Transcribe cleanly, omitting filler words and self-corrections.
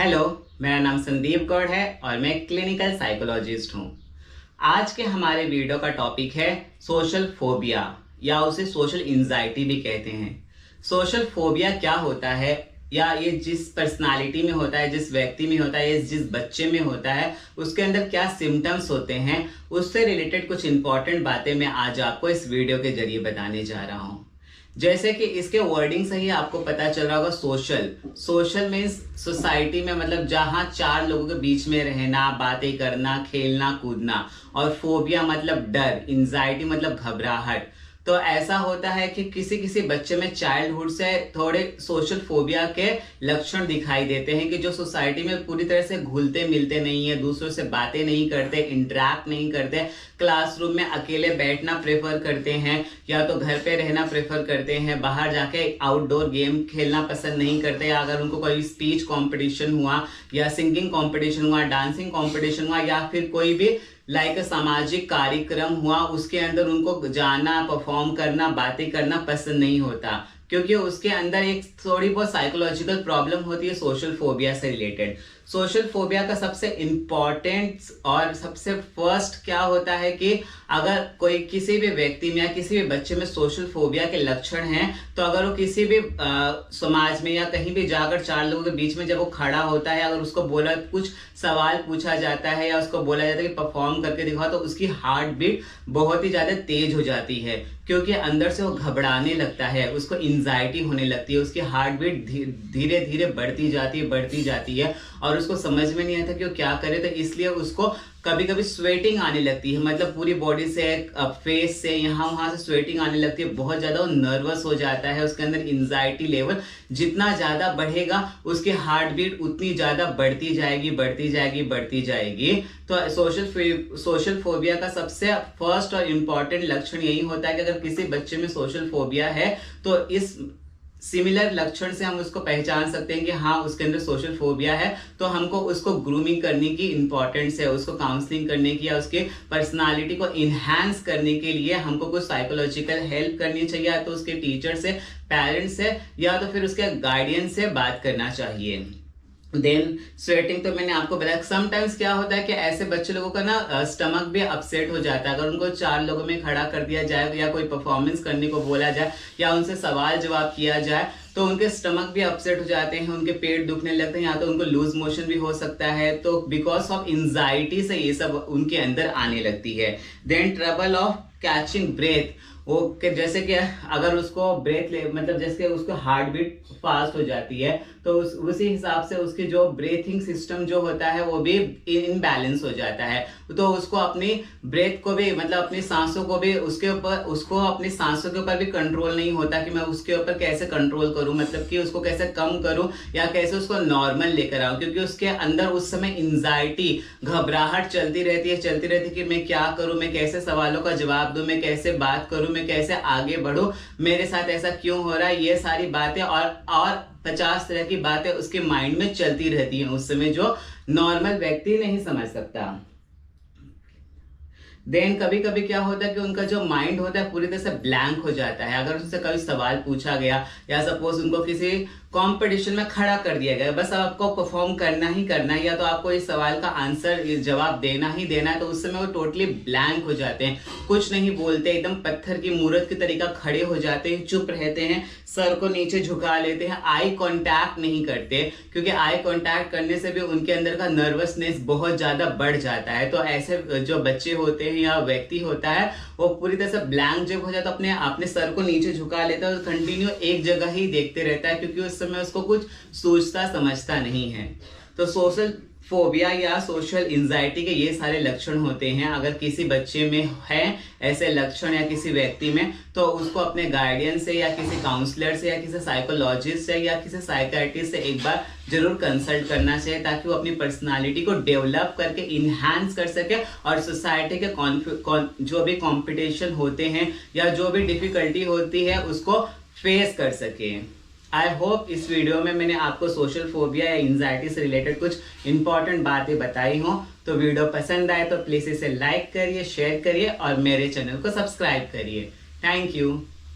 Hello, मेरा नाम संदीप गौड़ है और मैं क्लिनिकल साइकोलॉजिस्ट हूँ। आज के हमारे वीडियो का टॉपिक है सोशल फोबिया या उसे सोशल एंजाइटी भी कहते हैं। सोशल फोबिया क्या होता है या ये जिस पर्सनालिटी में होता है, जिस व्यक्ति में होता है, जिस बच्चे में होता है, उसके अंदर क्या सिम्टम्स होते हैं, उससे रिलेटेड कुछ इंपॉर्टेंट बातें मैं आज आपको इस वीडियो के जरिए बताने जा रहा हूँ। जैसे कि इसके वर्डिंग से ही आपको पता चल रहा होगा, सोशल मीन्स सोसाइटी में, मतलब जहां चार लोगों के बीच में रहना, बातें करना, खेलना कूदना। और फोबिया मतलब डर, एंजाइटी मतलब घबराहट। तो ऐसा होता है कि किसी किसी बच्चे में चाइल्डहुड से थोड़े सोशल फोबिया के लक्षण दिखाई देते हैं कि जो सोसाइटी में पूरी तरह से घुलते मिलते नहीं है, दूसरों से बातें नहीं करते, इंटरेक्ट नहीं करते, क्लासरूम में अकेले बैठना प्रेफर करते हैं या तो घर पे रहना प्रेफर करते हैं, बाहर जाके आउटडोर गेम खेलना पसंद नहीं करते। अगर उनको कोई स्पीच कंपटीशन हुआ या सिंगिंग कंपटीशन हुआ, डांसिंग कंपटीशन हुआ या फिर कोई भी सामाजिक कार्यक्रम हुआ, उसके अंदर उनको जाना, परफॉर्म करना, बातें करना पसंद नहीं होता, क्योंकि उसके अंदर एक थोड़ी बहुत साइकोलॉजिकल प्रॉब्लम होती है सोशल फोबिया से रिलेटेड। सोशल फोबिया का सबसे इंपॉर्टेंट और सबसे फर्स्ट क्या होता है कि अगर कोई किसी भी व्यक्ति में या किसी भी बच्चे में सोशल फोबिया के लक्षण हैं, तो अगर वो किसी भी समाज में या कहीं भी जाकर चार लोगों के बीच में जब वो खड़ा होता है, अगर उसको बोला, कुछ सवाल पूछा जाता है या उसको बोला जाता है कि परफॉर्म करके दिखाओ, तो उसकी हार्ट बीट बहुत ही ज्यादा तेज हो जाती है, क्योंकि अंदर से वो घबराने लगता है, उसको एंजाइटी होने लगती है, उसकी हार्ट बीट धीरे धीरे बढ़ती जाती है और उसको समझ में नहीं आता कि वो क्या करे। तो इसलिए उसको कभी कभी स्वेटिंग आने लगती है, मतलब पूरी बॉडी से, फेस से, यहाँ वहां से स्वेटिंग आने लगती है, बहुत ज्यादा वो नर्वस हो जाता है। उसके अंदर एंजाइटी लेवल जितना ज्यादा बढ़ेगा, उसकी हार्ट बीट उतनी ज्यादा बढ़ती जाएगी। तो सोशल फोबिया का सबसे फर्स्ट और इम्पॉर्टेंट लक्षण यही होता है कि अगर किसी बच्चे में सोशल फोबिया है, तो इस सिमिलर लक्षण से हम उसको पहचान सकते हैं कि हाँ, उसके अंदर सोशल फोबिया है। तो हमको उसको ग्रूमिंग करने की इंपॉर्टेंस है, उसको काउंसलिंग करने की या उसके पर्सनालिटी को इनहैंस करने के लिए हमको कुछ साइकोलॉजिकल हेल्प करनी चाहिए, या तो उसके टीचर से, पेरेंट्स से, या तो फिर उसके गार्डियन से बात करना चाहिए। देन स्वेटिंग तो मैंने आपको बताया। समटाइम्स क्या होता है कि ऐसे बच्चे लोगों का ना स्टमक भी अपसेट हो जाता है, अगर उनको चार लोगों में खड़ा कर दिया जाए या कोई परफॉर्मेंस करने को बोला जाए या उनसे सवाल जवाब किया जाए, तो उनके स्टमक भी अपसेट हो जाते हैं, उनके पेट दुखने लगते हैं, या तो उनको लूज मोशन भी हो सकता है। तो बिकॉज ऑफ एंजाइटी से ये सब उनके अंदर आने लगती है। Then trouble of catching breath, वो जैसे कि अगर उसको ब्रेथ ले, मतलब जैसे उसको हार्ट बीट फास्ट हो जाती है, तो उसी हिसाब से उसकी जो ब्रीथिंग सिस्टम जो होता है वो भी इनबैलेंस हो जाता है। तो उसको अपनी ब्रेथ को भी, मतलब अपनी सांसों को भी, उसको अपनी सांसों के ऊपर भी कंट्रोल नहीं होता कि मैं उसके ऊपर कैसे कंट्रोल करूं, मतलब कि उसको कैसे कम करूं या कैसे उसको नॉर्मल लेकर आऊं, क्योंकि उसके अंदर उस समय एंजाइटी, घबराहट चलती रहती है कि मैं क्या करूं, मैं कैसे सवालों का जवाब दूं, मैं कैसे बात करूं, मैं कैसे आगे बढ़ूं, मेरे साथ ऐसा क्यों हो रहा है, ये सारी बातें और 50 तरह की बातें उसके माइंड में चलती रहती हैं उस समय, जो नॉर्मल व्यक्ति नहीं समझ सकता। देन कभी कभी क्या होता है कि उनका जो माइंड होता है पूरी तरह से ब्लैंक हो जाता है। अगर उनसे कभी सवाल पूछा गया या सपोज उनको किसी कंपटीशन में खड़ा कर दिया गया, बस अब आपको परफॉर्म करना ही करना है या तो आपको इस सवाल का आंसर, जवाब देना ही देना है, तो उस समय वो टोटली ब्लैंक हो जाते हैं, कुछ नहीं बोलते, एकदम पत्थर की मूर्त की तरीका खड़े हो जाते हैं, चुप रहते हैं, सर को नीचे झुका लेते हैं, आई कांटेक्ट नहीं करते, क्योंकि आई कांटेक्ट करने से भी उनके अंदर का नर्वसनेस बहुत ज्यादा बढ़ जाता है। तो ऐसे जो बच्चे होते हैं या व्यक्ति होता है, वो पूरी तरह से ब्लैंक जब हो जाता है, अपने सर को नीचे झुका लेता है और कंटिन्यू एक जगह ही देखते रहता है, क्योंकि उस समय उसको कुछ सोचता समझता नहीं है। तो सोशल फोबिया या सोशल एंजाइटी के ये सारे लक्षण होते हैं। अगर किसी बच्चे में है ऐसे लक्षण या किसी व्यक्ति में, तो उसको अपने गार्डियन से या किसी काउंसलर से या किसी साइकोलॉजिस्ट से या किसी साइकियाट्रिस्ट से एक बार जरूर कंसल्ट करना चाहिए, ताकि वो अपनी पर्सनालिटी को डेवलप करके इनहैंस कर सके और सोसाइटी के जो भी कंपटीशन होते हैं या जो भी डिफिकल्टी होती है उसको फेस कर सके। आई होप इस वीडियो में मैंने आपको सोशल फोबिया या एंजाइटी से रिलेटेड कुछ इंपॉर्टेंट बातें बताई हों। तो वीडियो पसंद आए तो प्लीज इसे लाइक करिए, शेयर करिए और मेरे चैनल को सब्सक्राइब करिए। Thank you.